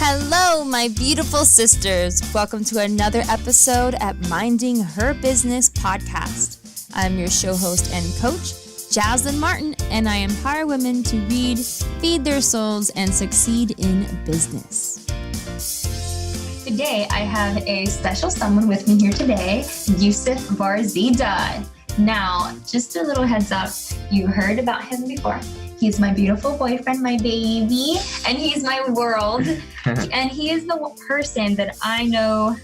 Hello, my beautiful sisters. Welcome to another episode at Minding Her Business podcast. I'm your show host and coach, Jaslyn Martin, and I empower women to read, feed their souls, and succeed in business. Today, I have a special someone with me here today, Yusuf Varzideh. Now, just a little heads up, you heard about him before. He's my beautiful boyfriend, my baby, and he's my world. And he is the person that I know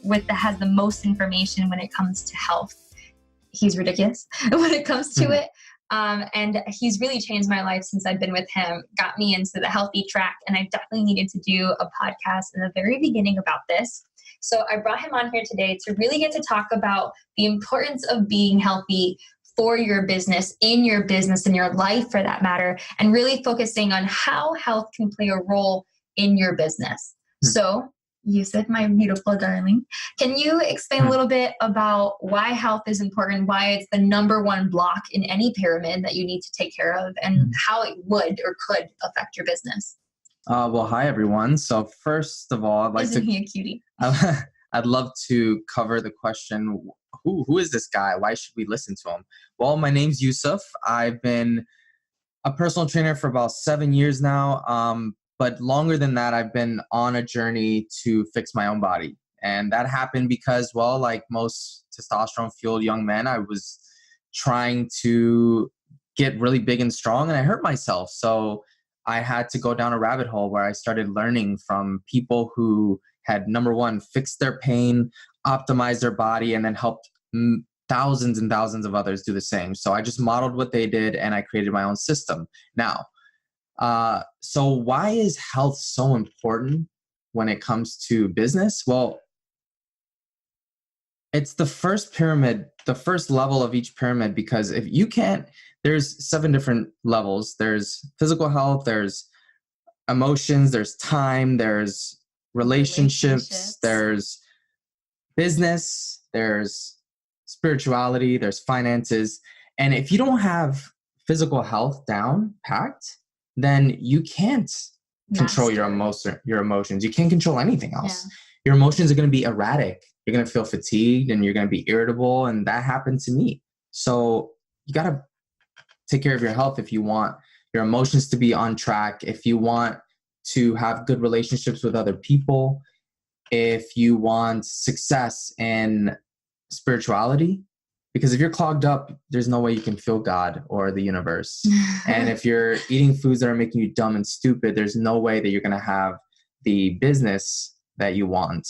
that has the most information when it comes to health. He's ridiculous when it comes to it. And he's really changed my life since I've been with him, got me into the healthy track. And I definitely needed to do a podcast in the very beginning about this. So I brought him on here today to really get to talk about the importance of being healthy for your business, in your life for that matter, and really focusing on how health can play a role in your business. So, Yusuf, my beautiful darling, can you explain a little bit about why health is important, why it's the number one block in any pyramid that you need to take care of, and how it would or could affect your business? Well, hi, everyone. So first of all, Isn't he a cutie? I'd love to cover the question, who is this guy? Why should we listen to him? Well, my name's Yusuf. I've been a personal trainer for about 7 years now. But longer than that, I've been on a journey to fix my own body. And that happened because, well, like most testosterone-fueled young men, I was trying to get really big and strong, and I hurt myself. So I had to go down a rabbit hole where I started learning from people who had, number one, fixed their pain, optimized their body, and then helped thousands and thousands of others do the same. So I just modeled what they did, and I created my own system. Now, so why is health so important when it comes to business? Well, it's the first pyramid, the first level of each pyramid, because if you can't, there's 7 different levels. There's physical health, there's emotions, there's time, there's relationships, there's business, there's spirituality, there's finances. And if you don't have physical health down packed, then you can't control your emotions. You can't control anything else. Yeah. Your emotions are going to be erratic. You're going to feel fatigued and you're going to be irritable. And that happened to me. So you got to take care of your health if you want your emotions to be on track, if you want to have good relationships with other people, if you want success in spirituality. Because if you're clogged up, there's no way you can feel God or the universe. And if you're eating foods that are making you dumb and stupid, there's no way that you're going to have the business that you want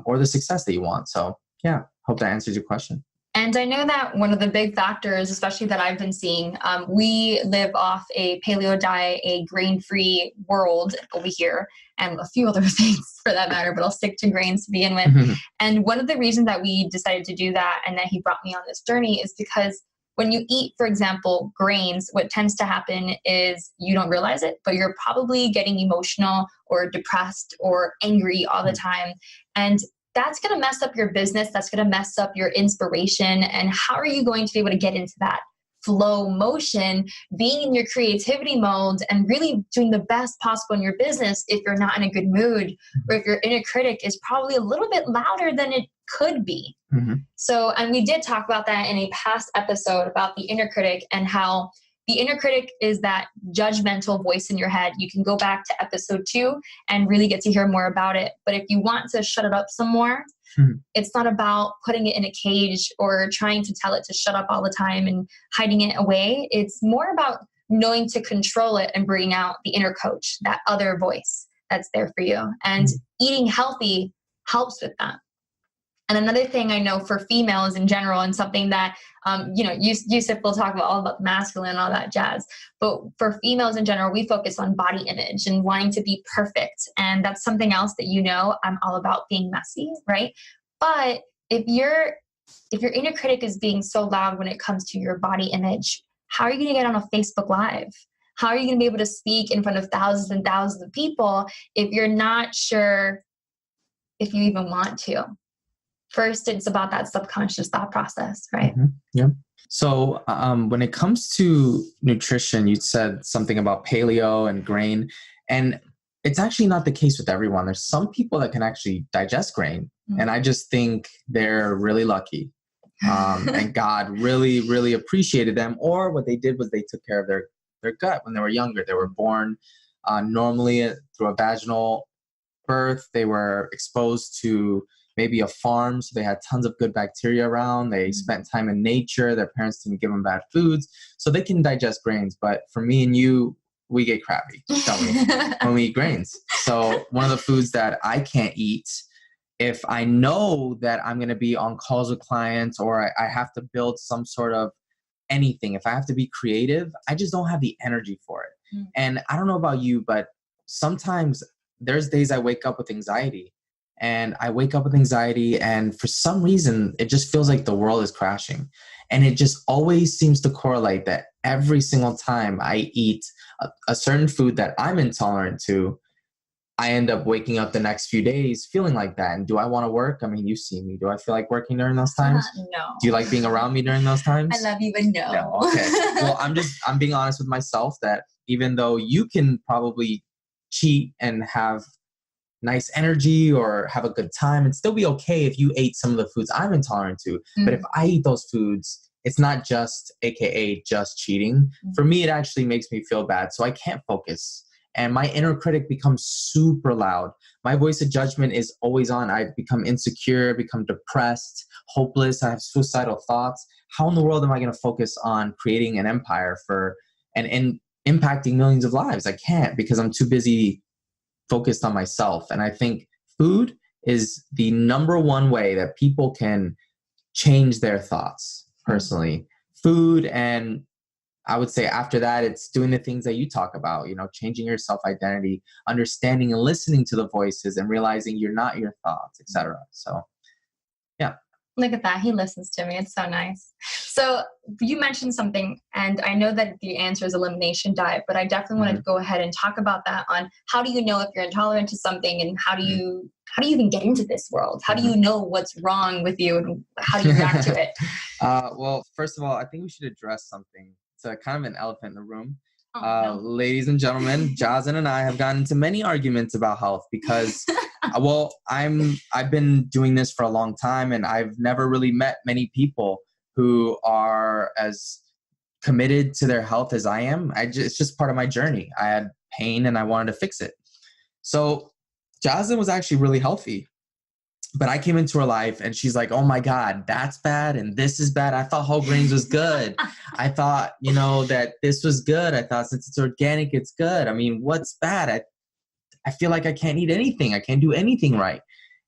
or the success that you want. So yeah, hope that answers your question. And I know that one of the big factors, especially that I've been seeing, we live off a paleo diet, a grain-free world over here, and a few other things for that matter, but I'll stick to grains to begin with. And one of the reasons that we decided to do that and that he brought me on this journey is because when you eat, for example, grains, what tends to happen is you don't realize it, but you're probably getting emotional or depressed or angry all the time. And that's going to mess up your business. That's going to mess up your inspiration. And how are you going to be able to get into that flow motion, being in your creativity mode and really doing the best possible in your business if you're not in a good mood, or if your inner critic is probably a little bit louder than it could be. So, and we did talk about that in a past episode about the inner critic and how the inner critic is that judgmental voice in your head. You can go back to episode 2 and really get to hear more about it. But if you want to shut it up some more, it's not about putting it in a cage or trying to tell it to shut up all the time and hiding it away. It's more about knowing to control it and bringing out the inner coach, that other voice that's there for you. And eating healthy helps with that. And another thing I know for females in general, and something that, Yusuf will talk about all about masculine and all that jazz. But for females in general, we focus on body image and wanting to be perfect. And that's something else that, I'm all about being messy, right? But if your inner critic is being so loud when it comes to your body image, how are you going to get on a Facebook Live? How are you going to be able to speak in front of thousands and thousands of people if you're not sure if you even want to? First, it's about that subconscious thought process, right? Yeah. So when it comes to nutrition, you said something about paleo and grain. And it's actually not the case with everyone. There's some people that can actually digest grain. And I just think they're really lucky. And God really, really appreciated them. Or what they did was they took care of their gut when they were younger. They were born normally through a vaginal birth. They were exposed to maybe a farm, so they had tons of good bacteria around. They spent time in nature. Their parents didn't give them bad foods, so they can digest grains. But for me and you, we get crabby, don't we, when we eat grains. So one of the foods that I can't eat, if I know that I'm going to be on calls with clients, or I have to build some sort of anything, if I have to be creative, I just don't have the energy for it. And I don't know about you, but sometimes there's days I wake up with anxiety. And for some reason, it just feels like the world is crashing. And it just always seems to correlate that every single time I eat a certain food that I'm intolerant to, I end up waking up the next few days feeling like that. And do I want to work? I mean, you see me. Do I feel like working during those times? No. Do you like being around me during those times? I love you, but no. No. Okay. Well, I'm being honest with myself that even though you can probably cheat and have nice energy or have a good time and still be okay if you ate some of the foods I'm intolerant to. But if I eat those foods, it's not just AKA just cheating. For me, it actually makes me feel bad. So I can't focus. And my inner critic becomes super loud. My voice of judgment is always on. I become insecure, become depressed, hopeless. I have suicidal thoughts. How in the world am I going to focus on creating an empire and impacting millions of lives? I can't, because I'm too busy focused on myself. And I think food is the number one way that people can change their thoughts personally. Food, and I would say after that, it's doing the things that you talk about, changing your self-identity, understanding and listening to the voices and realizing you're not your thoughts, etc. So, yeah. Look at that. He listens to me. It's so nice. So you mentioned something, and I know that the answer is elimination diet, but I definitely wanted to go ahead and talk about that on how do you know if you're intolerant to something, and how do you even get into this world? How do you know what's wrong with you, and how do you react to it? Well, first of all, I think we should address something. It's kind of an elephant in the room. No. Ladies and gentlemen, Jazen and I have gotten into many arguments about health because, I've been doing this for a long time, and I've never really met many people who are as committed to their health as I am. It's just part of my journey. I had pain and I wanted to fix it. So Jazen was actually really healthy, but I came into her life and she's like, oh my God, that's bad. And this is bad. I thought whole grains was good. I thought, that this was good. I thought since it's organic, it's good. I mean, what's bad? I feel like I can't eat anything. I can't do anything right.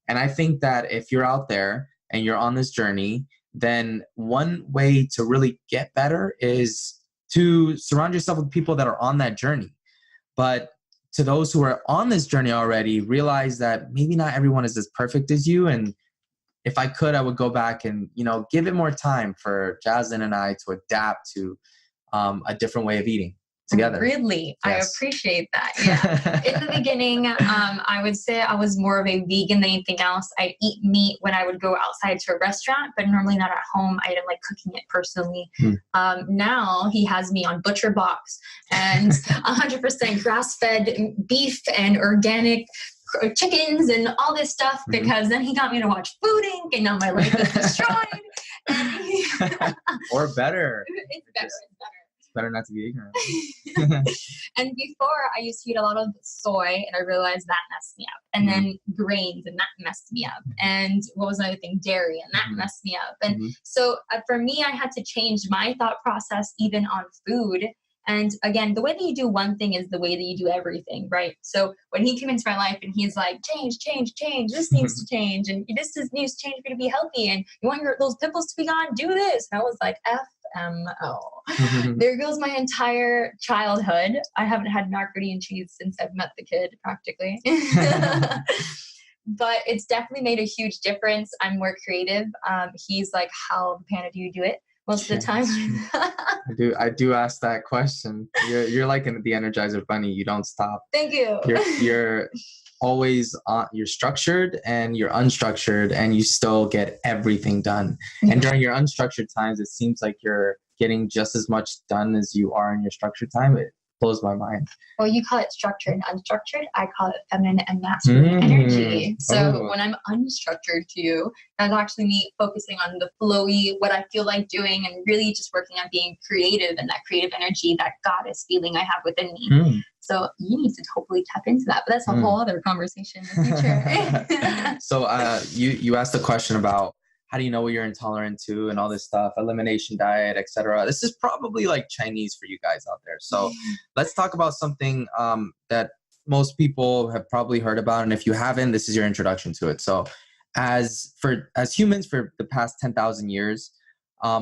And I think that if you're out there and you're on this journey, then one way to really get better is to surround yourself with people that are on that journey. But to those who are on this journey already, realize that maybe not everyone is as perfect as you. And if I could, I would go back and, give it more time for Jazen and I to adapt to a different way of eating together. Really? Yes. I appreciate that. Yeah. In the beginning, I would say I was more of a vegan than anything else. I eat meat when I would go outside to a restaurant, but normally not at home. I didn't like cooking it personally. Now he has me on Butcher Box and 100% grass-fed beef and organic chickens and all this stuff, because then he got me to watch Food Inc. and now my life is destroyed. Or better. It's better. Better not to be ignorant. And before, I used to eat a lot of soy, and I realized that messed me up. And then grains, and that messed me up. And what was another thing? Dairy, and that messed me up. And so for me, I had to change my thought process even on food. And again, the way that you do one thing is the way that you do everything, right? So when he came into my life and he's like, change, this needs to change. And this needs to change for you to be healthy. And you want those pimples to be gone, do this. And I was like, FMO. There goes my entire childhood. I haven't had macaroni and cheese since I've met the kid, practically. But it's definitely made a huge difference. I'm more creative. He's like, how the panda do you do it? Most of the time. I do ask that question. You're like the Energizer Bunny. You don't stop. Thank you. You're always on. You're structured and you're unstructured, and you still get everything done. And during your unstructured times, it seems like you're getting just as much done as you are in your structured time. blows my mind. Well, you call it structured and unstructured. I call it feminine and masculine energy. So when I'm unstructured to you, that's actually me focusing on the flowy, what I feel like doing, and really just working on being creative and that creative energy, that goddess feeling I have within me. So you need to hopefully tap into that. But that's a whole other conversation in the future. So you asked a question about how do you know what you're intolerant to and all this stuff, elimination diet, etc. This is probably like Chinese for you guys out there. So let's talk about something that most people have probably heard about. And if you haven't, this is your introduction to it. So as humans for the past 10,000 years,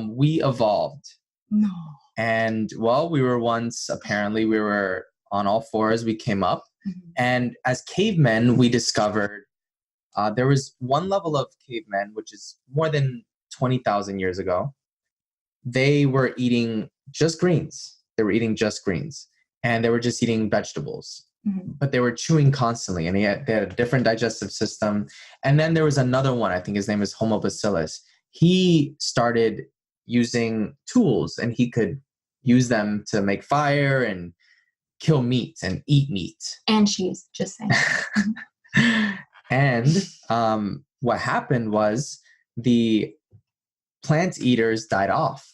we evolved. No. And well, we were on all fours. We came up. And as cavemen, we discovered there was one level of cavemen, which is more than 20,000 years ago. They were eating just greens. And they were just eating vegetables. But they were chewing constantly, and they had a different digestive system. And then there was another one, I think his name is Homo bacillus. He started using tools, and he could use them to make fire and kill meat and eat meat. And cheese, just saying. And what happened was the plant eaters died off.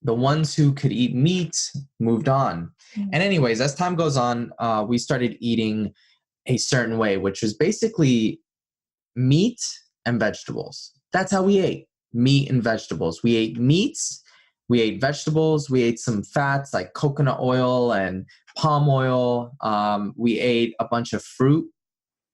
The ones who could eat meat moved on. And anyways, as time goes on, we started eating a certain way, which was basically meat and vegetables. That's how we ate, meat and vegetables. We ate meats, we ate vegetables, we ate some fats like coconut oil and palm oil. We ate a bunch of fruit.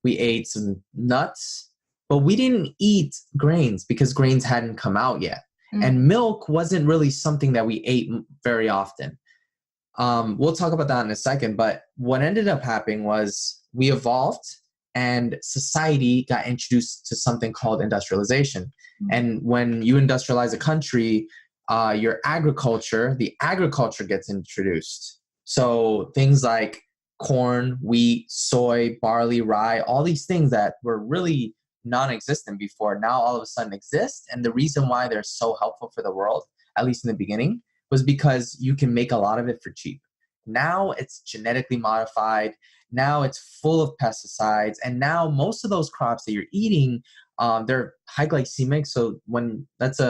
We ate some nuts, but we didn't eat grains because grains hadn't come out yet. And milk wasn't really something that we ate very often. We'll talk about that in a second, but what ended up happening was we evolved and society got introduced to something called industrialization. And when you industrialize a country, the agriculture gets introduced. So things like corn, wheat, soy, barley, rye, all these things that were really non-existent before now all of a sudden exist. And the reason why they're so helpful for the world, at least in the beginning, was because you can make a lot of it for cheap. Now it's genetically modified. Now it's full of pesticides. And now most of those crops that you're eating, they're high glycemic. So that's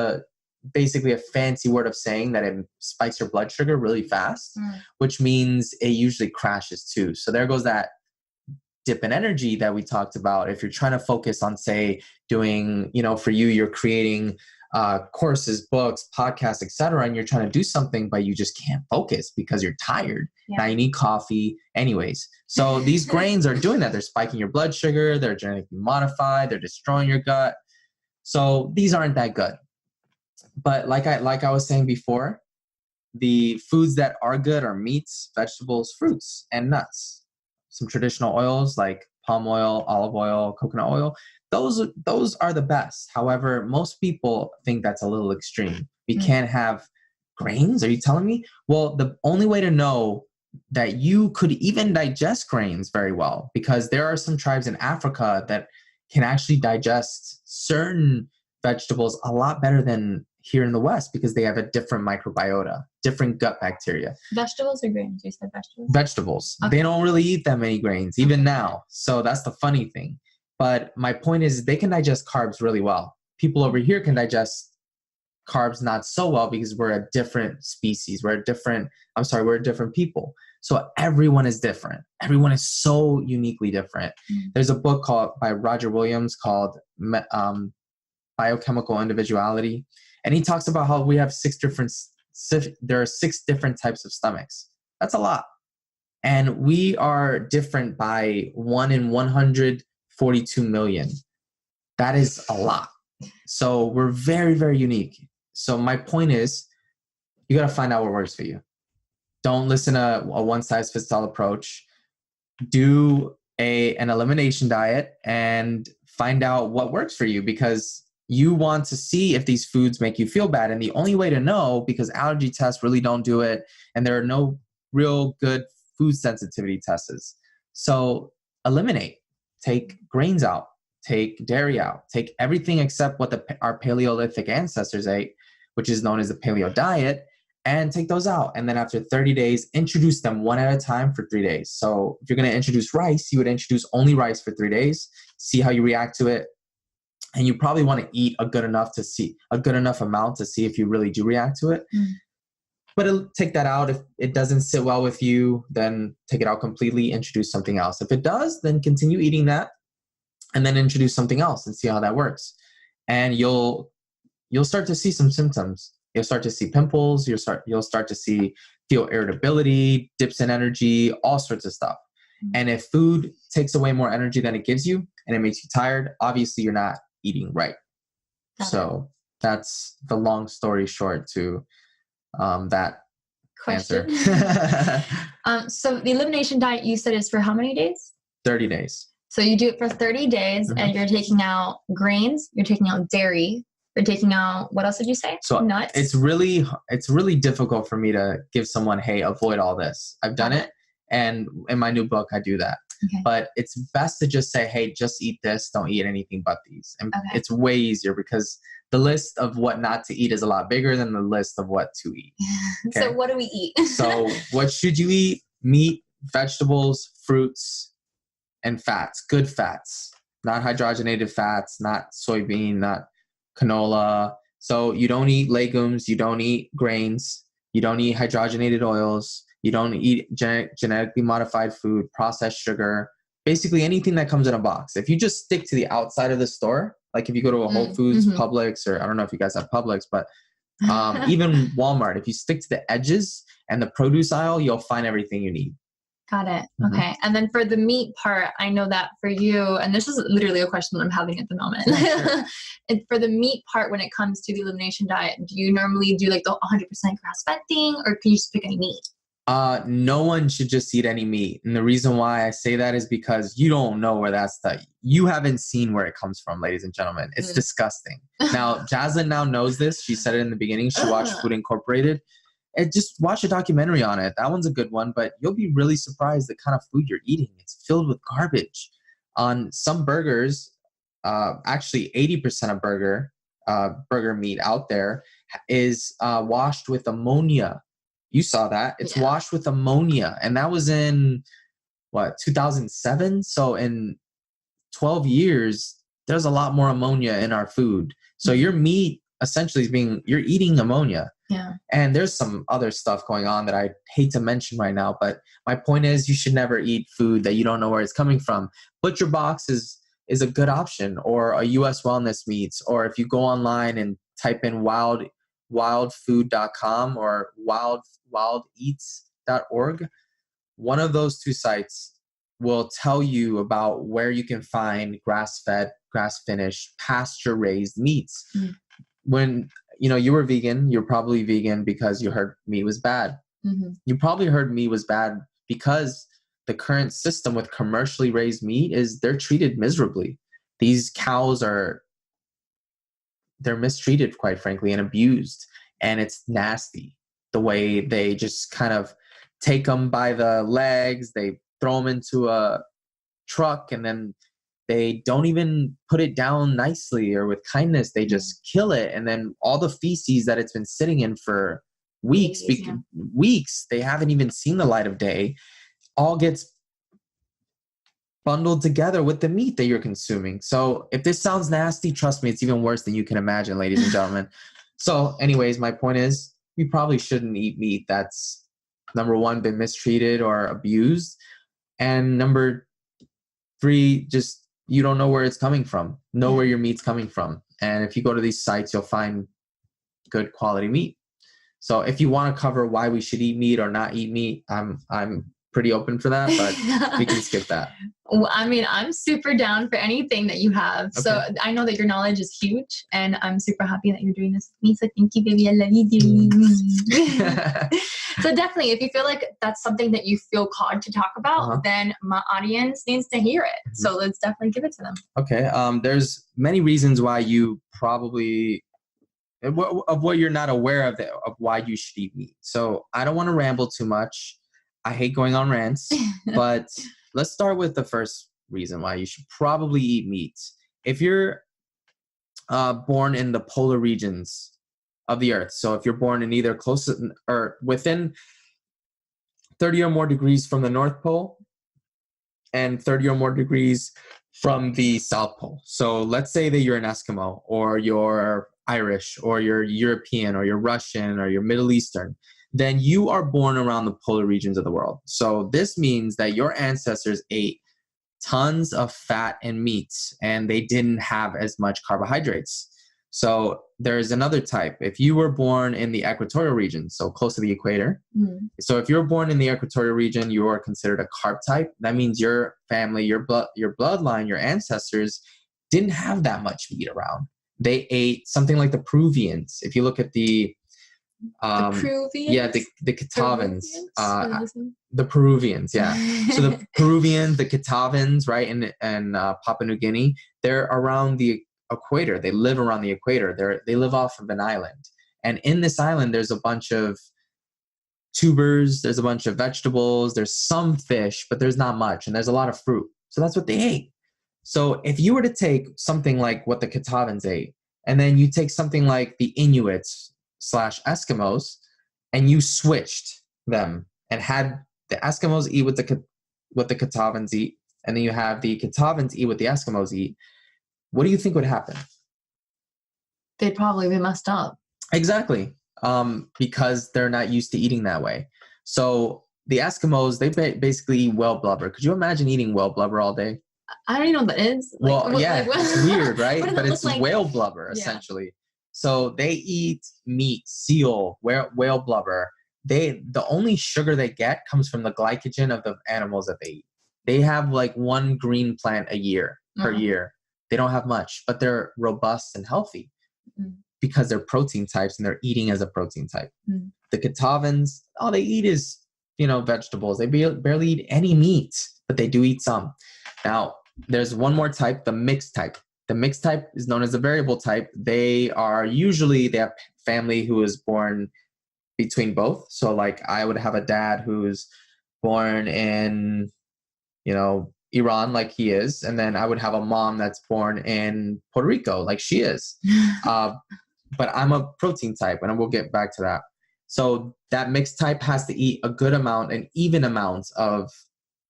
basically a fancy word of saying that it spikes your blood sugar really fast, which means it usually crashes too. So there goes that dip in energy that we talked about. If you're trying to focus on, say, doing, for you, you're creating courses, books, podcasts, etc., and you're trying to do something, but you just can't focus because you're tired. Now you need coffee anyways. So these grains are doing that. They're spiking your blood sugar. They're genetically modified. They're destroying your gut. So these aren't that good. But like I was saying before, the foods that are good are meats, vegetables, fruits, and nuts. Some traditional oils like palm oil, olive oil, coconut oil. Those are the best. However, most people think that's a little extreme. We can't have grains? Are you telling me? Well, the only way to know that you could even digest grains very well, because there are some tribes in Africa that can actually digest certain vegetables a lot better than here in the West, because they have a different microbiota, different gut bacteria. Vegetables or grains? You said vegetables? Vegetables. Okay. They don't really eat that many grains, even now. So that's the funny thing. But my point is they can digest carbs really well. People over here can digest carbs not so well because we're a different species. We're a different people. So everyone is different. Everyone is so uniquely different. There's a book by Roger Williams called Biochemical Individuality. And he talks about how we have there are 6 different types of stomachs. That's a lot. And we are different by 1 in 142 million. That is a lot. So we're very, very unique. So my point is, you got to find out what works for you. Don't listen to a one-size-fits-all approach. Do an elimination diet and find out what works for you, because you want to see if these foods make you feel bad. And the only way to know, because allergy tests really don't do it, and there are no real good food sensitivity tests. So eliminate. Take grains out. Take dairy out. Take everything except what our Paleolithic ancestors ate, which is known as the paleo diet, and take those out. And then after 30 days, introduce them one at a time for 3 days. So if you're going to introduce rice, you would introduce only rice for 3 days, see how you react to it. And you probably want to eat a good enough amount to see if you really do react to it. But take that out. If it doesn't sit well with you, then take it out completely, introduce something else. If it does, then continue eating that and then introduce something else and see how that works. And you'll start to see some symptoms. You'll start to see pimples, you'll start to feel irritability, dips in energy, all sorts of stuff. And if food takes away more energy than it gives you and it makes you tired, obviously you're not eating right. So that's the long story short to that question. Answer. So the elimination diet you said is for how many days? 30 days. So you do it for 30 days and you're taking out grains, you're taking out dairy, you're taking out, what else did you say? So nuts. It's really difficult for me to give someone, hey, avoid all this. I've done it. And in my new book, I do that. Okay. But it's best to just say, hey, just eat this. Don't eat anything but these. And it's way easier because the list of what not to eat is a lot bigger than the list of what to eat. Okay? So what do we eat? So what should you eat? Meat, vegetables, fruits, and fats. Good fats. Not hydrogenated fats, not soybean, not canola. So you don't eat legumes. You don't eat grains. You don't eat hydrogenated oils. You don't eat genetically modified food, processed sugar, basically anything that comes in a box. If you just stick to the outside of the store, like if you go to a Whole Foods, Publix, or I don't know if you guys have Publix, but even Walmart, if you stick to the edges and the produce aisle, you'll find everything you need. Got it. Okay. And then for the meat part, I know that for you, and this is literally a question that I'm having at the moment. And for the meat part, when it comes to the elimination diet, do you normally do like the 100% grass-fed thing, or can you just pick any meat? No one should just eat any meat. And the reason why I say that is because you don't know where that's you haven't seen where it comes from, ladies and gentlemen. It's disgusting. Now, Jaslyn now knows this. She said it in the beginning. She watched Food Incorporated. And just watch a documentary on it. That one's a good one, but you'll be really surprised the kind of food you're eating. It's filled with garbage. On some burgers, actually 80% of burger meat out there is washed with ammonia. You saw that. It's washed with ammonia. And that was in, 2007? So in 12 years, there's a lot more ammonia in our food. So your meat essentially you're eating ammonia. Yeah. And there's some other stuff going on that I hate to mention right now. But my point is you should never eat food that you don't know where it's coming from. Butcher Box is a good option, or a US Wellness Meats. Or if you go online and type in wildfood.com or wildeats.org, one of those two sites will tell you about where you can find grass-fed, grass-finished, pasture-raised meats. When you were vegan, you're probably vegan because you heard meat was bad. You probably heard meat was bad because the current system with commercially raised meat is they're treated miserably. These cows they're mistreated, quite frankly, and abused. And it's nasty the way they just kind of take them by the legs, they throw them into a truck, and then they don't even put it down nicely or with kindness. They just kill it. And then all the feces that it's been sitting in for weeks, they haven't even seen the light of day, all gets bundled together with the meat that you're consuming. So if this sounds nasty, trust me, it's even worse than you can imagine, ladies and gentlemen. So anyways, my point is you probably shouldn't eat meat that's, number one, been mistreated or abused. And number three, just you don't know where it's coming from. Know where your meat's coming from. And if you go to these sites, you'll find good quality meat. So if you want to cover why we should eat meat or not eat meat, I'm pretty open for that, but we can skip that. Well, I mean, I'm super down for anything that you have. Okay. So I know that your knowledge is huge, and I'm super happy that you're doing this with me. So thank you, baby. I love you, baby. So definitely, if you feel like that's something that you feel called to talk about, then my audience needs to hear it. So let's definitely give it to them. Okay. There's many reasons why you probably, of what you're not aware of why you should eat meat. So I don't want to ramble too much. I hate going on rants, but let's start with the first reason why you should probably eat meat. If you're born in the polar regions of the Earth. So if you're born in either close or within 30 or more degrees from the North Pole and 30 or more degrees from the South Pole. So let's say that you're an Eskimo, or you're Irish, or you're European, or you're Russian, or you're Middle Eastern, then you are born around the polar regions of the world. So this means that your ancestors ate tons of fat and meats, and they didn't have as much carbohydrates. So there's another type. If you were born in the equatorial region, so close to the equator, so if you're born in the equatorial region, you are considered a carb type. That means your family, your bloodline, your ancestors didn't have that much meat around. They ate something like the Peruvians. If you look at the Peruvians? Yeah, the Catawans. The Peruvians, yeah. So the Peruvians, the Catawans, right, and Papua New Guinea, they're around the equator. They live around the equator. They live off of an island. And in this island, there's a bunch of tubers, there's a bunch of vegetables, there's some fish, but there's not much, and there's a lot of fruit. So that's what they ate. So if you were to take something like what the Catawans ate, and then you take something like the Inuits / Eskimos, and you switched them and had the Eskimos eat what the Catawans eat, and then you have the Catawans eat what the Eskimos eat, what do you think would happen? They'd probably be messed up. Exactly. Because they're not used to eating that way. So the Eskimos, they basically eat whale blubber. Could you imagine eating whale blubber all day? I don't even know what that is. Well, yeah, it's weird, right? But it's like? Whale blubber, essentially. So they eat meat, seal, whale blubber. The only sugar they get comes from the glycogen of the animals that they eat. They have like one green plant a year per year. They don't have much, but they're robust and healthy because they're protein types and they're eating as a protein type. The Catawans, all they eat is, vegetables. They barely eat any meat, but they do eat some. Now, there's one more type, the mixed type. The mixed type is known as the variable type. They have family who is born between both. So like I would have a dad who's born in, Iran, like he is. And then I would have a mom that's born in Puerto Rico, like she is. But I'm a protein type, and we'll get back to that. So that mixed type has to eat a good amount, an even amount of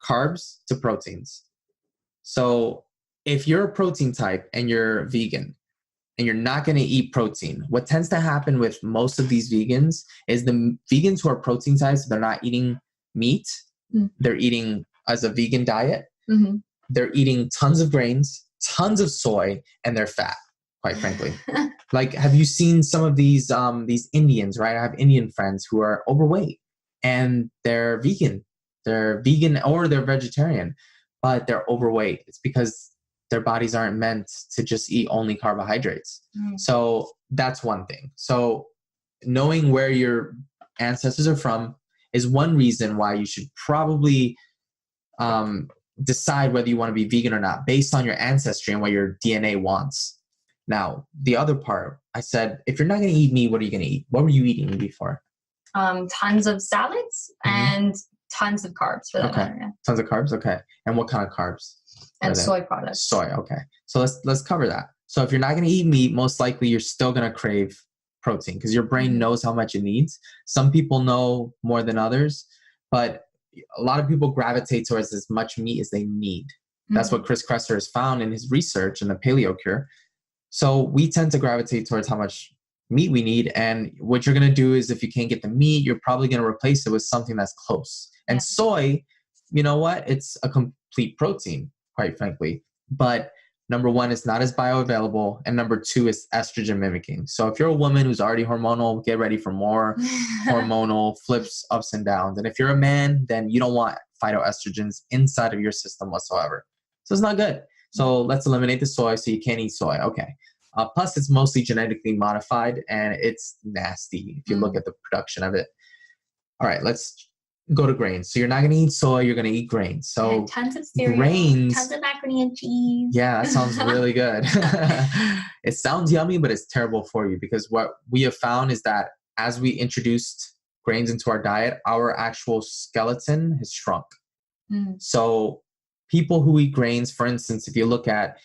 carbs to proteins. So if you're a protein type and you're vegan and you're not going to eat protein, what tends to happen with most of these vegans is the vegans who are protein types, they're not eating meat. They're eating as a vegan diet. They're eating tons of grains, tons of soy, and they're fat, quite frankly. Like, have you seen some of these Indians, right? I have Indian friends who are overweight and they're vegan. They're vegan or they're vegetarian, but they're overweight. It's because their bodies aren't meant to just eat only carbohydrates. So that's one thing. So knowing where your ancestors are from is one reason why you should probably decide whether you want to be vegan or not based on your ancestry and what your DNA wants. Now, the other part, I said, if you're not going to eat meat, what are you going to eat? What were you eating before? Tons of salads and tons of carbs for that matter. Yeah. Tons of carbs? Okay. And what kind of carbs? And soy products. Soy, okay. So let's cover that. So if you're not going to eat meat, most likely you're still going to crave protein because your brain knows how much it needs. Some people know more than others, but a lot of people gravitate towards as much meat as they need. That's what Chris Kresser has found in his research in the paleo cure. So we tend to gravitate towards how much meat we need. And what you're going to do is if you can't get the meat, you're probably going to replace it with something that's close. And soy, you know what? It's a complete protein, quite frankly. But number one, it's not as bioavailable. And number two, it's estrogen mimicking. So if you're a woman who's already hormonal, get ready for more hormonal flips, ups and downs. And if you're a man, then you don't want phytoestrogens inside of your system whatsoever. So it's not good. So let's eliminate the soy so you can't eat soy. Okay. Plus, it's mostly genetically modified and it's nasty if you look at the production of it. All right, let's go to grains. So you're not going to eat soy, you're going to eat grains. So tons of cereal, grains, tons of macaroni and cheese. Yeah, that sounds really good. It sounds yummy, but it's terrible for you because what we have found is that as we introduced grains into our diet, our actual skeleton has shrunk. So people who eat grains, for instance, if you look at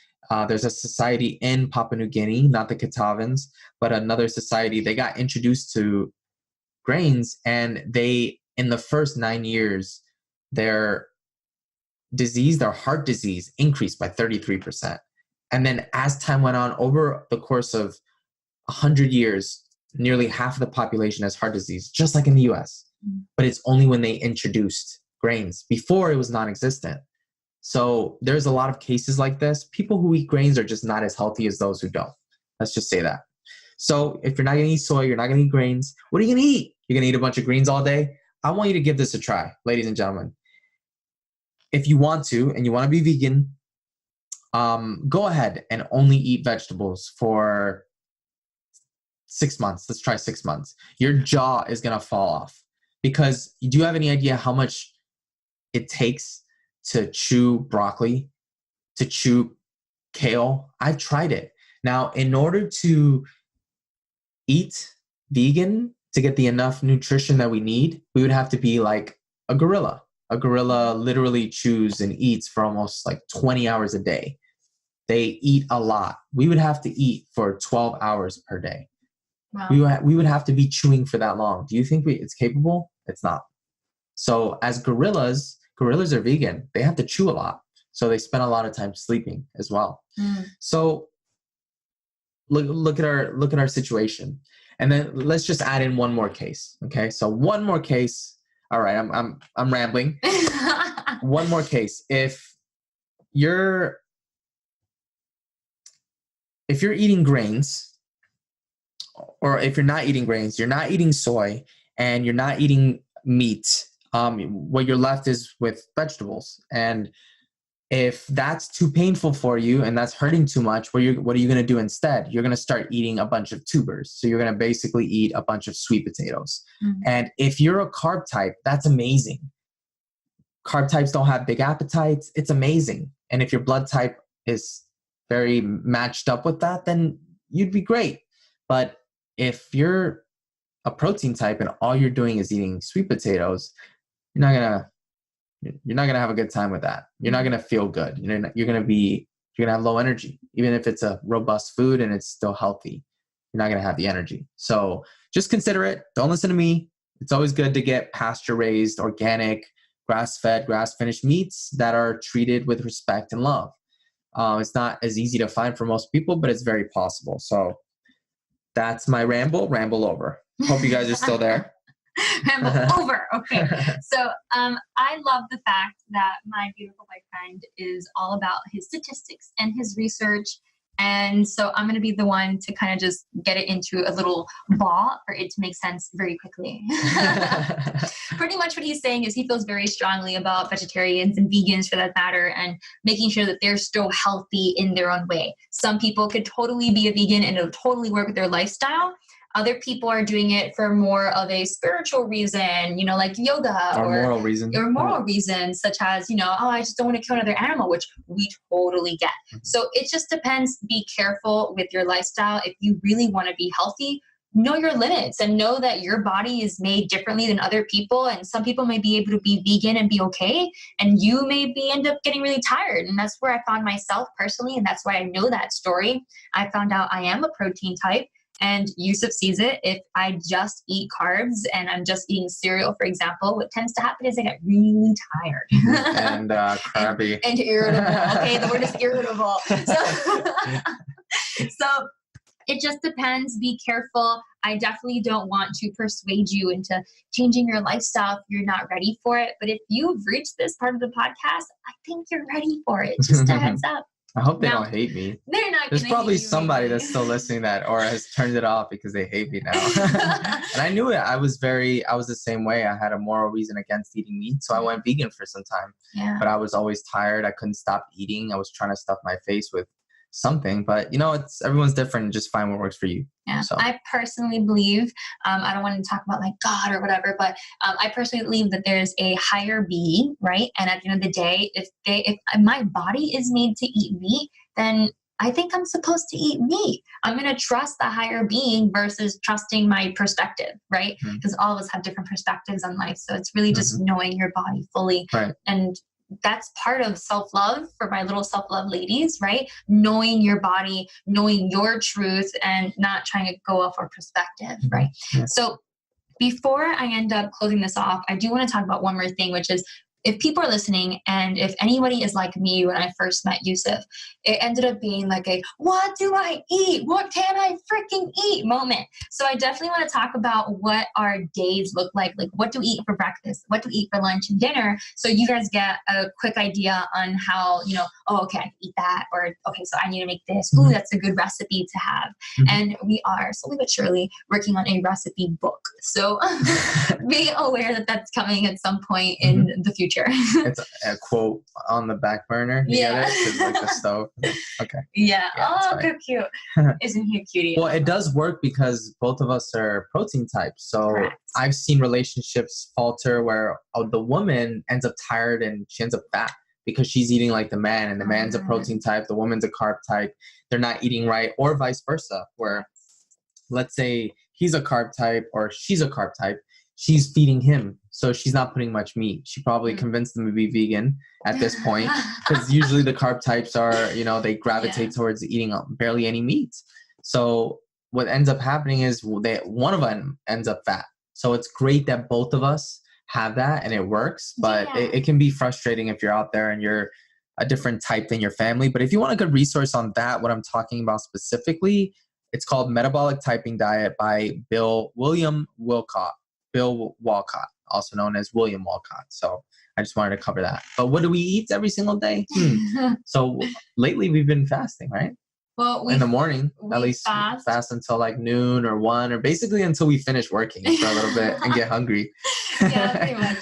There's a society in Papua New Guinea, not the Kitavans, but another society. They got introduced to grains, and they, in the first 9 years, their heart disease increased by 33%. And then as time went on, over the course of 100 years, nearly half of the population has heart disease, just like in the US. But it's only when they introduced grains. Before, it was non-existent. So there's a lot of cases like this. People who eat grains are just not as healthy as those who don't. Let's just say that. So if you're not going to eat soy, you're not going to eat grains, what are you going to eat? You're going to eat a bunch of greens all day? I want you to give this a try, ladies and gentlemen. If you want to, and you want to be vegan, go ahead and only eat vegetables for 6 months. Let's try 6 months. Your jaw is going to fall off, because do you have any idea how much it takes to chew broccoli, to chew kale? I've tried it. Now, in order to eat vegan, to get the enough nutrition that we need, we would have to be like a gorilla. A gorilla literally chews and eats for almost like 20 hours a day. They eat a lot. We would have to eat for 12 hours per day. Wow. We would have to be chewing for that long. Do you think it's capable? It's not. So as gorillas are vegan. They have to chew a lot. So they spend a lot of time sleeping as well. So look at our situation. And then let's just add in one more case. Okay. So one more case. All right. I'm rambling. One more case. If you're eating grains, or if you're not eating grains, you're not eating soy, and you're not eating meat, what you're left is with vegetables. And if that's too painful for you and that's hurting too much, what are you going to do instead? You're going to start eating a bunch of tubers. So you're going to basically eat a bunch of sweet potatoes. And if you're a carb type, that's amazing. Carb types don't have big appetites. It's amazing. And if your blood type is very matched up with that, then you'd be great. But if you're a protein type and all you're doing is eating sweet potatoes, you're not gonna have a good time with that. You're not gonna feel good. You're gonna have low energy, even if it's a robust food and it's still healthy. You're not gonna have the energy. So just consider it. Don't listen to me. It's always good to get pasture-raised, organic, grass-fed, grass-finished meats that are treated with respect and love. It's not as easy to find for most people, but it's very possible. So that's my ramble over. Hope you guys are still there. Ramble over. Okay. So I love the fact that my beautiful boyfriend is all about his statistics and his research. And so I'm going to be the one to kind of just get it into a little ball for it to make sense very quickly. Pretty much what he's saying is he feels very strongly about vegetarians and vegans for that matter, and making sure that they're still healthy in their own way. Some people could totally be a vegan and it'll totally work with their lifestyle. Other people are doing it for more of a spiritual reason, like yoga or moral reason. Or moral reasons, such as, I just don't want to kill another animal, which we totally get. So it just depends. Be careful with your lifestyle. If you really want to be healthy, know your limits and know that your body is made differently than other people. And some people may be able to be vegan and be okay. And you may end up getting really tired. And that's where I found myself personally. And that's why I know that story. I found out I am a protein type. And Yusuf sees it. If I just eat carbs and I'm just eating cereal, for example, what tends to happen is I get really tired. And crabby. And irritable. Okay, the word is irritable. So it just depends. Be careful. I definitely don't want to persuade you into changing your lifestyle if you're not ready for it. But if you've reached this part of the podcast, I think you're ready for it. Just a heads up. I hope they don't hate me. They're not. There's probably somebody that's still listening or has turned it off because they hate me now. And I knew it. I was the same way. I had a moral reason against eating meat. So I went vegan for some time. Yeah. But I was always tired. I couldn't stop eating. I was trying to stuff my face with something, but it's everyone's different, and just find what works for you. Yeah. So I personally believe, I don't want to talk about like God or whatever, but I personally believe that there's a higher being, right? And at the end of the day, if my body is made to eat meat, then I think I'm supposed to eat meat. I'm going to trust the higher being versus trusting my perspective, right? Because all of us have different perspectives on life. So it's really just knowing your body fully. Right. And that's part of self-love for my little self-love ladies, right? Knowing your body, knowing your truth, and not trying to go off our perspective, right? Yeah. So before I end up closing this off, I do want to talk about one more thing, which is if people are listening and if anybody is like me when I first met Yusuf, it ended up being like a, what do I eat? What can I freaking eat moment. So I definitely want to talk about what our days look like what to eat for breakfast, what to eat for lunch and dinner. So you guys get a quick idea on how, oh, okay, I can eat that. Or, okay, so I need to make this. Ooh, that's a good recipe to have. And we are slowly but surely working on a recipe book. So be aware that that's coming at some point in the future. It's a quote on the back burner. Yeah. Like the stove. Okay. Yeah. Oh, so cute. Isn't he a cutie? Well, it does work because both of us are protein types. So Correct. I've seen relationships falter where the woman ends up tired and she ends up fat because she's eating like the man, and the man's a protein type, the woman's a carb type. They're not eating right, or vice versa, where let's say he's a carb type or she's a carb type. She's feeding him, so she's not putting much meat. She probably convinced him to be vegan at this point, because usually the carb types are, they gravitate towards eating barely any meat. So what ends up happening is one of them ends up fat. So it's great that both of us have that and it works, but it can be frustrating if you're out there and you're a different type than your family. But if you want a good resource on that, what I'm talking about specifically, it's called Metabolic Typing Diet by Bill Walcott, also known as William Walcott. So I just wanted to cover that. But what do we eat every single day? So lately we've been fasting, right? Well, in the morning, at least fast until like noon or 1, or basically until we finish working for a little bit and get hungry. Yeah, pretty much.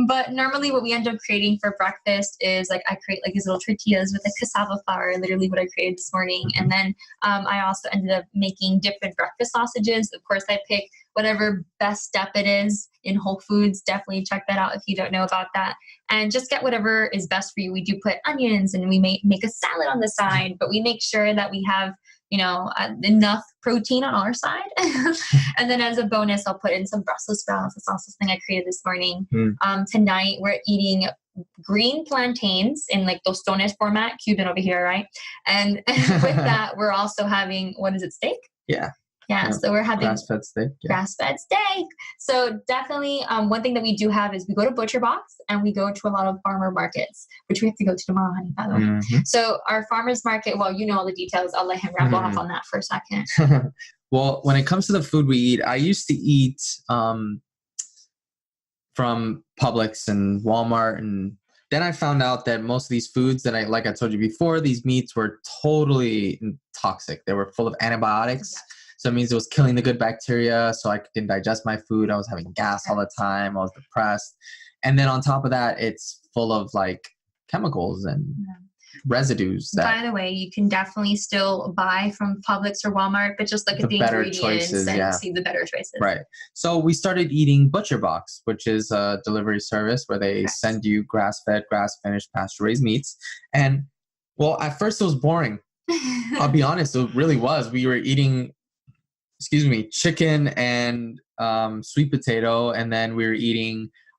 But normally what we end up creating for breakfast is I create these little tortillas with cassava flour, literally what I created this morning. And then I also ended up making different breakfast sausages. Of course, I pick whatever best step it is in Whole Foods. Definitely check that out if you don't know about that. And just get whatever is best for you. We do put onions and we make a salad on the side, but we make sure that we have enough protein on our side. And then as a bonus, I'll put in some Brussels sprouts. That's also something I created this morning. Tonight we're eating green plantains in tostones format, Cuban over here, right? And with that, we're also having, what is it, steak? Yeah, so we're having grass-fed steak. Grass-fed steak. So definitely one thing that we do have is we go to Butcher Box and we go to a lot of farmer markets, which we have to go to tomorrow, honey, by the way. So our farmer's market, well, you know all the details. I'll let him ramble off on that for a second. Well, when it comes to the food we eat, I used to eat from Publix and Walmart, and then I found out that most of these foods that like I told you before, these meats were totally toxic. They were full of antibiotics. So it means it was killing the good bacteria. So I didn't digest my food. I was having gas all the time. I was depressed. And then on top of that, it's full of chemicals and residues. By the way, you can definitely still buy from Publix or Walmart, but just look at the ingredients choices, and see the better choices. Right. So we started eating Butcher Box, which is a delivery service where they send you grass-fed, grass-finished, pasture-raised meats. And well, at first it was boring. I'll be honest, it really was. We were eating chicken and sweet potato. And then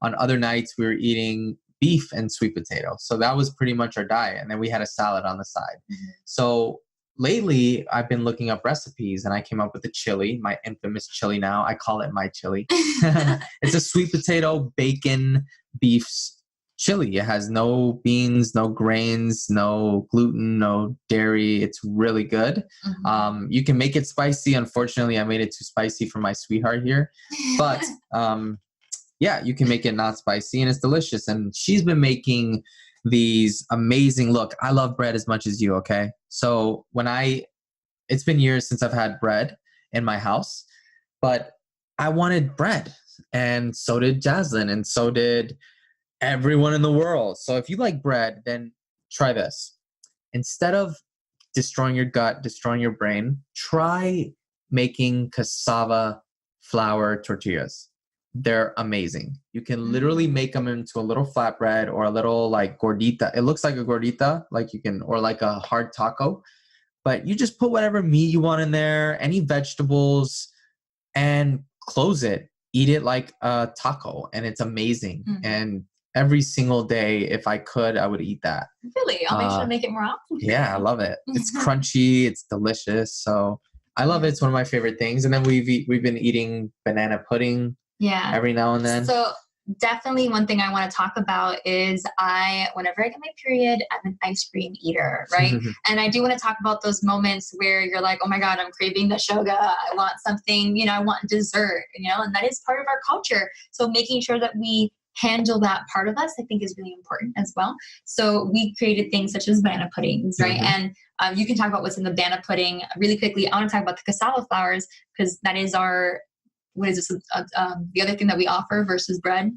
on other nights, we were eating beef and sweet potato. So that was pretty much our diet. And then we had a salad on the side. So lately, I've been looking up recipes and I came up with a chili, my infamous chili now. I call it my chili. It's a sweet potato, bacon, beef chili. It has no beans, no grains, no gluten, no dairy. It's really good. You can make it spicy. Unfortunately, I made it too spicy for my sweetheart here. But you can make it not spicy and it's delicious. And she's been making these amazing, look, I love bread as much as you, okay? So it's been years since I've had bread in my house, but I wanted bread. And so did Jaslyn, and so did everyone in the world. So if you like bread, then try this. Instead of destroying your gut, destroying your brain, try making cassava flour tortillas. They're amazing. You can literally make them into a little flatbread or a little gordita. It looks like a gordita, or like a hard taco, but you just put whatever meat you want in there, any vegetables, and close it. Eat it like a taco, and it's amazing. And every single day. If I could, I would eat that. Really? I'll make sure to make it more often. Yeah, I love it. It's crunchy. It's delicious. So I love it. It's one of my favorite things. And then we've been eating banana pudding every now and then. So definitely one thing I want to talk about is whenever I get my period, I'm an ice cream eater, right? And I do want to talk about those moments where you're like, oh my God, I'm craving the sugar. I want something, I want dessert, and that is part of our culture. So making sure that we handle that part of us, I think, is really important as well. So we created things such as banana puddings, right? And you can talk about what's in the banana pudding really quickly. I want to talk about the cassava flours because that is what is this? The other thing that we offer versus bread.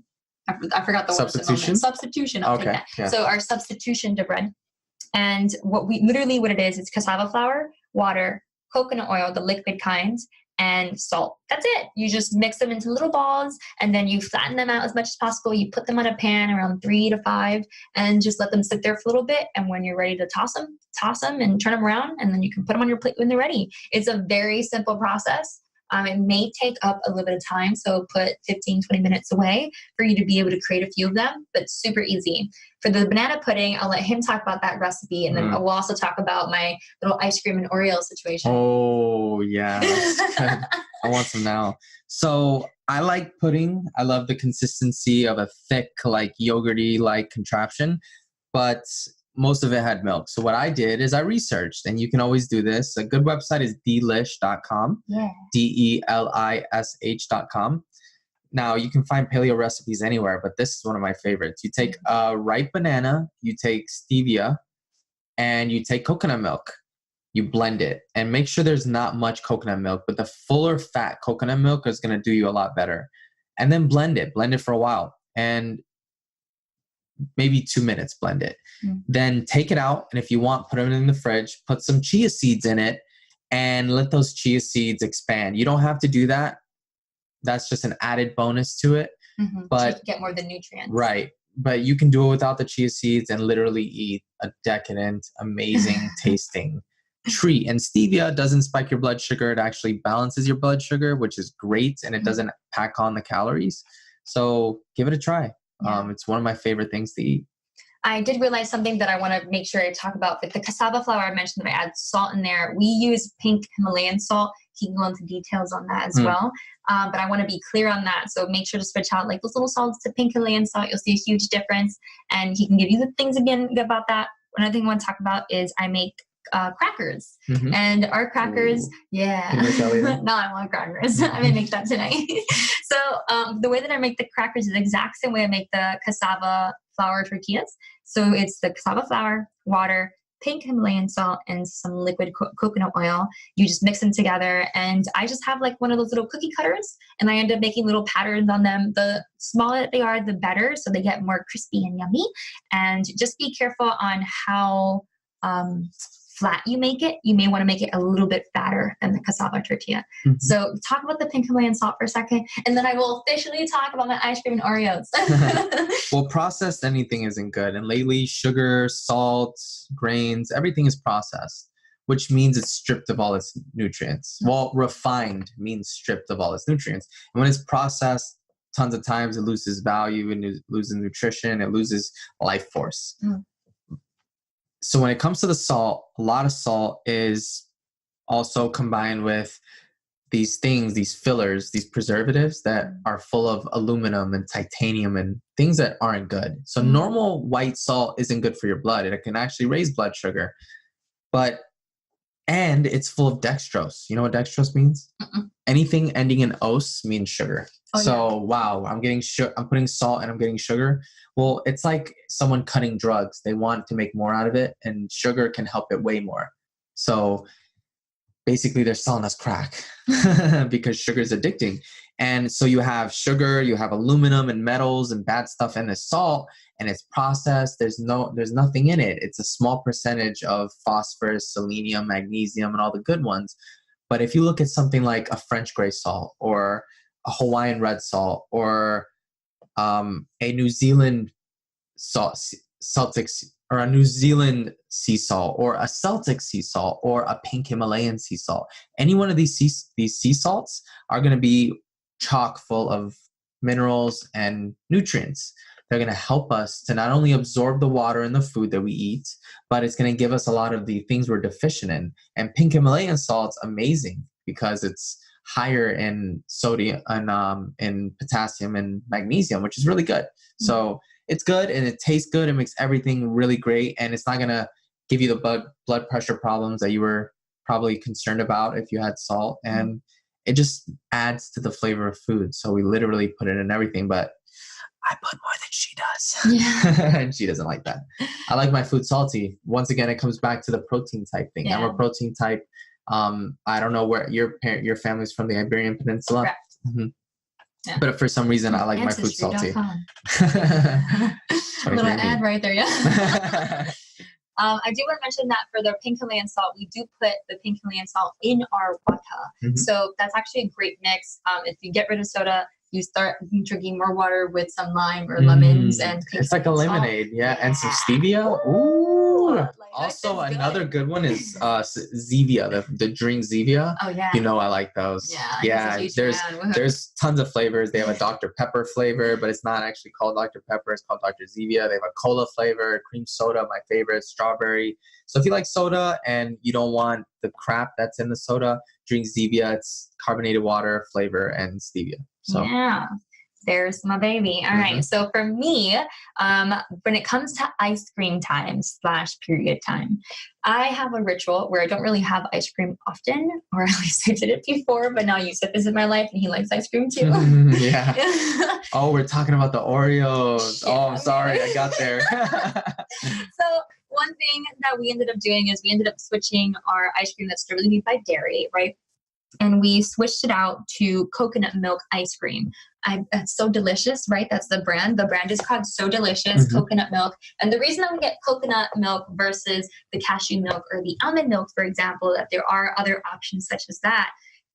I forgot the word. Substitution. I'll take that. Yeah. So our substitution to bread. And what it is, it's cassava flour, water, coconut oil, the liquid kind, and salt. That's it. You just mix them into little balls and then you flatten them out as much as possible. You put them on a pan around 3 to 5 and just let them sit there for a little bit. And when you're ready to toss them and turn them around, and then you can put them on your plate when they're ready. It's a very simple process. It may take up a little bit of time, so put 15, 20 minutes away for you to be able to create a few of them, but super easy. For the banana pudding, I'll let him talk about that recipe, and then we'll also talk about my little ice cream and Oreo situation. Oh, yeah. I want some now. So I like pudding. I love the consistency of a thick, like yogurty-like contraption, but most of it had milk. So what I did is I researched, and you can always do this. A good website is delish.com, delish.com. Now you can find paleo recipes anywhere, but this is one of my favorites. You take a ripe banana, you take stevia, and you take coconut milk. You blend it and make sure there's not much coconut milk, but the fuller fat coconut milk is going to do you a lot better. And then blend it for a while. And maybe 2 minutes, blend it. Then take it out. And if you want, put it in the fridge, put some chia seeds in it and let those chia seeds expand. You don't have to do that. That's just an added bonus to it. But to get more of the nutrients. Right. But you can do it without the chia seeds and literally eat a decadent, amazing tasting treat. And stevia doesn't spike your blood sugar. It actually balances your blood sugar, which is great. And it doesn't pack on the calories. So give it a try. It's one of my favorite things to eat. I did realize something that I want to make sure I talk about. With the cassava flour, I mentioned that I add salt in there. We use pink Himalayan salt. He can go into details on that as well. But I want to be clear on that. So make sure to switch out like those little salts to pink Himalayan salt. You'll see a huge difference. And he can give you the things again about that. Another thing I want to talk about is I make crackers. And our crackers, no, I want crackers. I'm gonna make that tonight. So the way that I make the crackers is the exact same way I make the cassava flour tortillas. So it's the cassava flour, water, pink Himalayan salt, and some liquid coconut oil. You just mix them together, and I just have like one of those little cookie cutters, and I end up making little patterns on them. The smaller they are, the better, so they get more crispy and yummy. And just be careful on how flat you make it. You may want to make it a little bit fatter than the cassava tortilla. So talk about the pink Himalayan salt for a second, and then I will officially talk about my ice cream and Oreos. Well, processed anything isn't good. And lately, sugar, salt, grains, everything is processed, which means it's stripped of all its nutrients. Well, refined means stripped of all its nutrients. And when it's processed, tons of times it loses value, and it loses nutrition, it loses life force. So when it comes to the salt, a lot of salt is also combined with these things, these fillers, these preservatives that are full of aluminum and titanium and things that aren't good. So normal white salt isn't good for your blood. It can actually raise blood sugar. And it's full of dextrose. You know what dextrose means? Anything ending in os means sugar. Wow, I'm putting salt and I'm getting sugar. Well, it's like someone cutting drugs. They want to make more out of it, and sugar can help it way more. So basically they're selling us crack because sugar is addicting. And so you have sugar, you have aluminum and metals and bad stuff in the salt, and it's processed. There's nothing in it. It's a small percentage of phosphorus, selenium, magnesium, and all the good ones. But if you look at something like a French gray salt or a Hawaiian red salt or a New Zealand or a New Zealand sea salt or a Celtic sea salt or a pink Himalayan sea salt, any one of these sea salts are going to be chock full of minerals and nutrients. They're going to help us to not only absorb the water in the food that we eat, but it's going to give us a lot of the things we're deficient in. And pink Himalayan salt's amazing because it's higher in sodium and in potassium and magnesium, which is really good. So it's good and it tastes good. It makes everything really great. And it's not going to give you the blood pressure problems that you were probably concerned about if you had salt. And it just adds to the flavor of food. So we literally put it in everything, but I put more than she does. Yeah. And she doesn't like that. I like my food salty. Once again, it comes back to the protein type thing. Yeah. I'm a protein type. I don't know where your family's from, the Iberian Peninsula. Correct. Mm-hmm. Yeah. But for some reason, I like my food salty. A little ad right there, yeah. I do want to mention that for the pink Himalayan salt, we do put the pink Himalayan salt in our vodka. Mm-hmm. So that's actually a great mix. If you get rid of soda, you start drinking more water with some lime or lemons and pink it's like a lemonade, yeah, and some stevia. Ooh. Also, another good one is Zevia, the drink Zevia. Oh yeah. You know I like those. Yeah. There's tons of flavors. They have a Dr. Pepper flavor, but it's not actually called Dr. Pepper. It's called Dr. Zevia. They have a cola flavor, cream soda, my favorite, strawberry. So if you like soda and you don't want the crap that's in the soda, drink Zevia. It's carbonated water, flavor, and stevia. So yeah. There's my baby. All right. So for me, when it comes to ice cream time / period time, I have a ritual where I don't really have ice cream often, or at least I did it before, but now Yusuf is in my life and he likes ice cream too. Yeah. Oh, we're talking about the Oreos. Yeah, oh, I'm sorry. I got there. So one thing that we ended up doing is we ended up switching our ice cream that's strictly made by dairy, right? And we switched it out to coconut milk ice cream. It's so delicious, right? That's the brand. The brand is called So Delicious Coconut Milk. And the reason I would get coconut milk versus the cashew milk or the almond milk, for example, that there are other options such as that.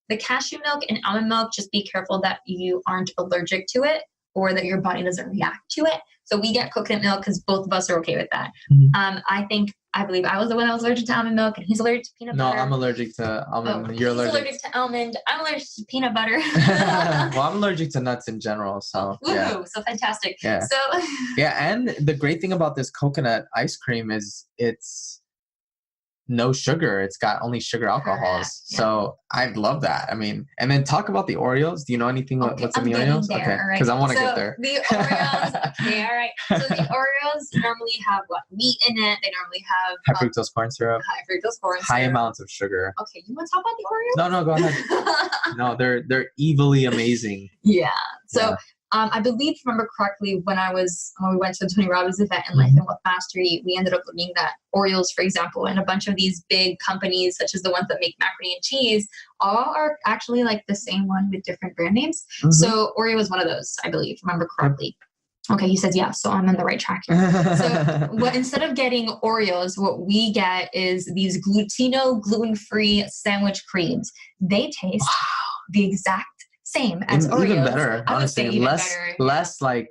The cashew milk and almond milk, just be careful that you aren't allergic to it or that your body doesn't react to it. So we get coconut milk because both of us are okay with that. I believe I was the one that was allergic to almond milk and he's allergic to peanut butter. No, I'm allergic to almond. Oh, You're allergic to almond. I'm allergic to peanut butter. Well, I'm allergic to nuts in general. So yeah. So fantastic. Yeah. So yeah, and the great thing about this coconut ice cream is it's no sugar. It's got only sugar alcohols. Yeah. So I love that. I mean, and then talk about the Oreos. Do you know anything what's in the Oreos? Okay, because I want to get there. The Oreos. Okay, all right. So the Oreos normally have wheat in it. They normally have high fructose corn syrup. High amounts of sugar. Okay, you want to talk about the Oreos? No, go ahead. No, they're evilly amazing. Yeah. So. Yeah. I believe, if I remember correctly, when we went to the Tony Robbins event in Life and Wealth Mastery, we ended up looking at Oreos, for example, and a bunch of these big companies, such as the ones that make macaroni and cheese, all are actually like the same one with different brand names. So Oreo is one of those, I believe, if I remember correctly. Okay, he says yeah, so I'm on the right track here. So instead of getting Oreos, what we get is these gluten-free sandwich creams. They taste the exact same as Oreos. Even better, honestly. Less like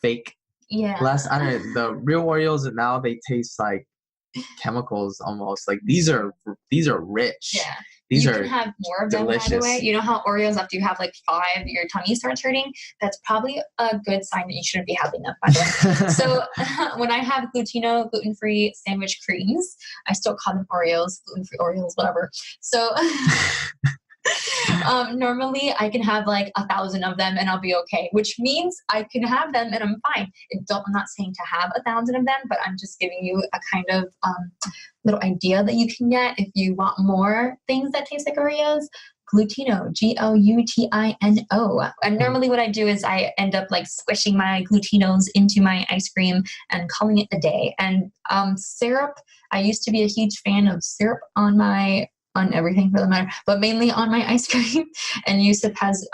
fake. Yeah. I don't know, the real Oreos now they taste like chemicals almost. Like these are rich. Yeah. These you can have more of delicious. Them, by the way. You know how Oreos, after you have like 5, your tummy starts hurting? That's probably a good sign that you shouldn't be having them, by the way. So when I have gluten-free sandwich creams, I still call them Oreos, gluten-free Oreos, whatever. So normally I can have like 1,000 of them and I'll be okay, which means I can have them and I'm fine. I'm not saying to have 1,000 of them, but I'm just giving you a kind of little idea that you can get if you want more things that taste like Oreos. Glutino, Glutino. And normally what I do is I end up like squishing my glutinos into my ice cream and calling it a day. And syrup, I used to be a huge fan of syrup on everything for the matter, but mainly on my ice cream. And Yusuf has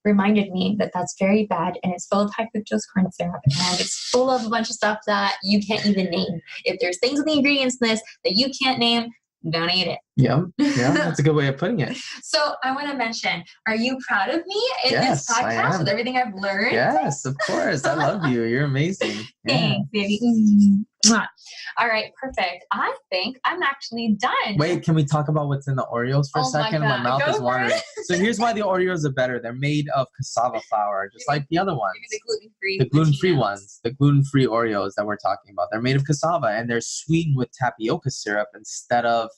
reminded me that that's very bad, and it's full of high fructose corn syrup, and it's full of a bunch of stuff that you can't even name. If there's things in the ingredients list that you can't name, don't eat it. Yeah, that's a good way of putting it. So I want to mention, are you proud of me in this podcast with everything I've learned? Yes, of course. I love you. You're amazing. Thanks, baby. Mwah. All right, perfect. I think I'm actually done. Wait, can we talk about what's in the Oreos for a second? My mouth is watering. So here's why the Oreos are better. They're made of cassava flour, just like the other ones. The gluten-free ones. The gluten-free Oreos that we're talking about. They're made of cassava, and they're sweetened with tapioca syrup instead of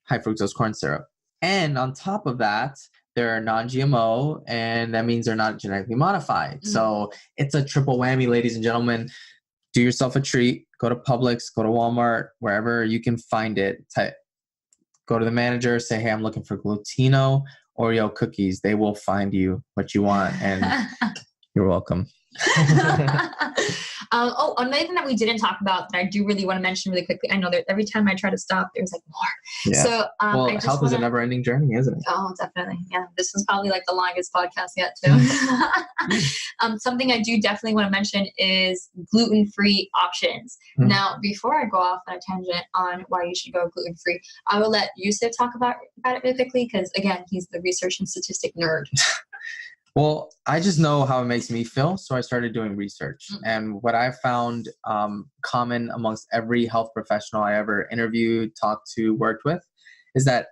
high fructose corn syrup. And on top of that, they're non-GMO, and that means they're not genetically modified. So it's a triple whammy, ladies and gentlemen. Do yourself a treat. Go to Publix, go to Walmart, wherever you can find it. Go to the manager, say, hey, I'm looking for Glutino Oreo cookies. They will find you what you want, and you're welcome. Another thing that we didn't talk about that I do really want to mention really quickly. I know that every time I try to stop, there's like more. Yeah. So health is a never-ending journey, isn't it? Oh, definitely. Yeah, this is probably like the longest podcast yet too. Something I do definitely want to mention is gluten-free options. Now, before I go off on a tangent on why you should go gluten-free, I will let Yusuf talk about it really quickly because again, he's the research and statistic nerd. Well, I just know how it makes me feel, so I started doing research. And what I found common amongst every health professional I ever interviewed, talked to, worked with, is that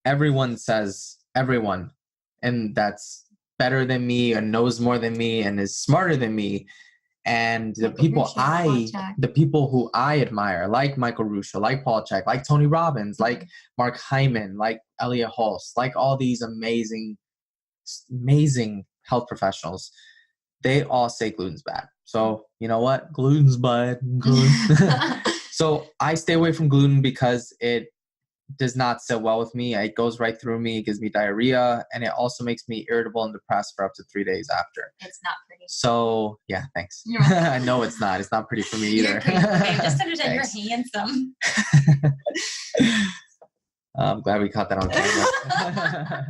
everyone says, and that's better than me and knows more than me and is smarter than me. And the people who I admire, like Michael Ruscio, like Paul Chek, like Tony Robbins, like Mark Hyman, like Elliot Hulse, like all these amazing health professionals, they all say gluten's bad. So you know what? Gluten's bad. So I stay away from gluten because it does not sit well with me. It goes right through me. It gives me diarrhea. And it also makes me irritable and depressed for up to 3 days after. It's not pretty. So yeah, thanks. I know it's not. It's not pretty for me either. Okay, just understand you're handsome. I'm glad we caught that on camera.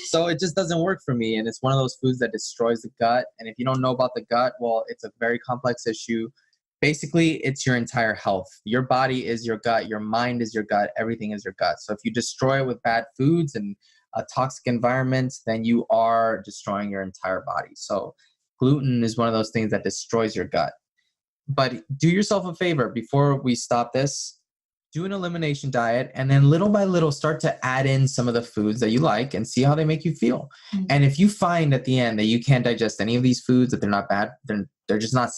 So it just doesn't work for me. And it's one of those foods that destroys the gut. And if you don't know about the gut, well, it's a very complex issue. Basically, it's your entire health. Your body is your gut. Your mind is your gut. Everything is your gut. So if you destroy it with bad foods and a toxic environment, then you are destroying your entire body. So gluten is one of those things that destroys your gut. But do yourself a favor before we stop this. Do an elimination diet, and then little by little start to add in some of the foods that you like and see how they make you feel. And if you find at the end that you can't digest any of these foods, that they're not bad, they're just not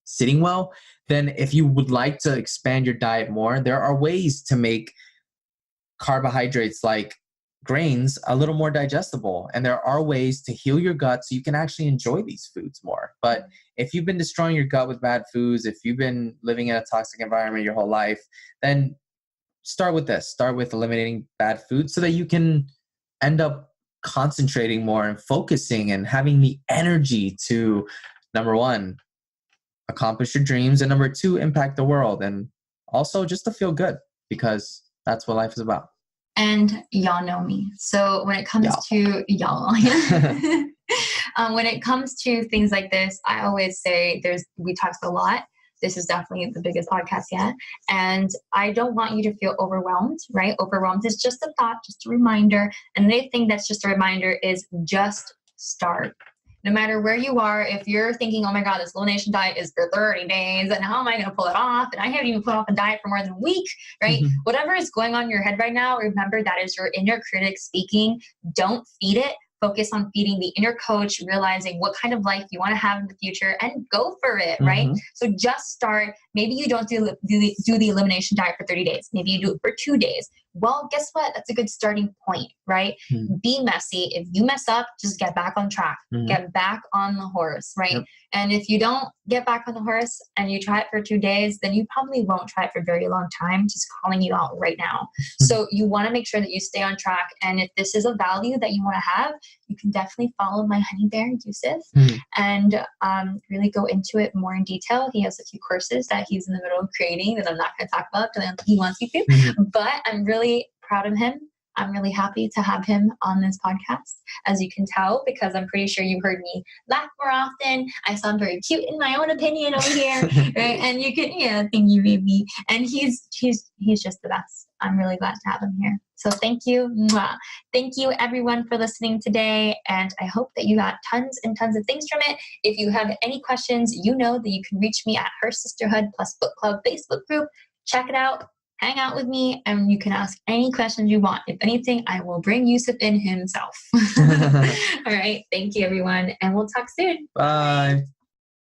sitting well, then if you would like to expand your diet more, there are ways to make carbohydrates like grains a little more digestible. And there are ways to heal your gut so you can actually enjoy these foods more. But if you've been destroying your gut with bad foods, if you've been living in a toxic environment your whole life, then start with this. Start with eliminating bad foods so that you can end up concentrating more and focusing and having the energy to, number one, accomplish your dreams, and number two, impact the world. And also just to feel good, because that's what life is about. And y'all know me. So when it comes to when it comes to things like this, I always say we talked a lot. This is definitely the biggest podcast yet. And I don't want you to feel overwhelmed, right? Overwhelmed is just a thought, just a reminder. And the thing that's just a reminder is just start. No matter where you are, if you're thinking, oh my God, this elimination diet is for 30 days, and how am I going to pull it off? And I haven't even put off a diet for more than a week, right? Whatever is going on in your head right now, remember that is your inner critic speaking. Don't feed it. Focus on feeding the inner coach, realizing what kind of life you want to have in the future, and go for it, right? So just start. Maybe you don't do the elimination diet for 30 days. Maybe you do it for 2 days. Well, guess what? That's a good starting point, right? Be messy. If you mess up, just get back on track. Get back on the horse, right? And if you don't get back on the horse and you try it for 2 days, then you probably won't try it for a very long time. Just calling you out right now. So you want to make sure that you stay on track. And if this is a value that you want to have, you can definitely follow my honey bear, Yusuf, and really go into it more in detail. He has a few courses that he's in the middle of creating that I'm not going to talk about until he wants me to. But I'm really proud of him. I'm really happy to have him on this podcast, as you can tell, because I'm pretty sure you heard me laugh more often. I sound very cute in my own opinion over here, right? And you can, thank you, baby. And he's just the best. I'm really glad to have him here. So thank you. Mwah. Thank you everyone for listening today. And I hope that you got tons and tons of things from it. If you have any questions, you know that you can reach me at Her Sisterhood Plus Book Club Facebook group. Check it out. Hang out with me, and you can ask any questions you want. If anything, I will bring Yusuf in himself. All right. Thank you, everyone. And we'll talk soon. Bye.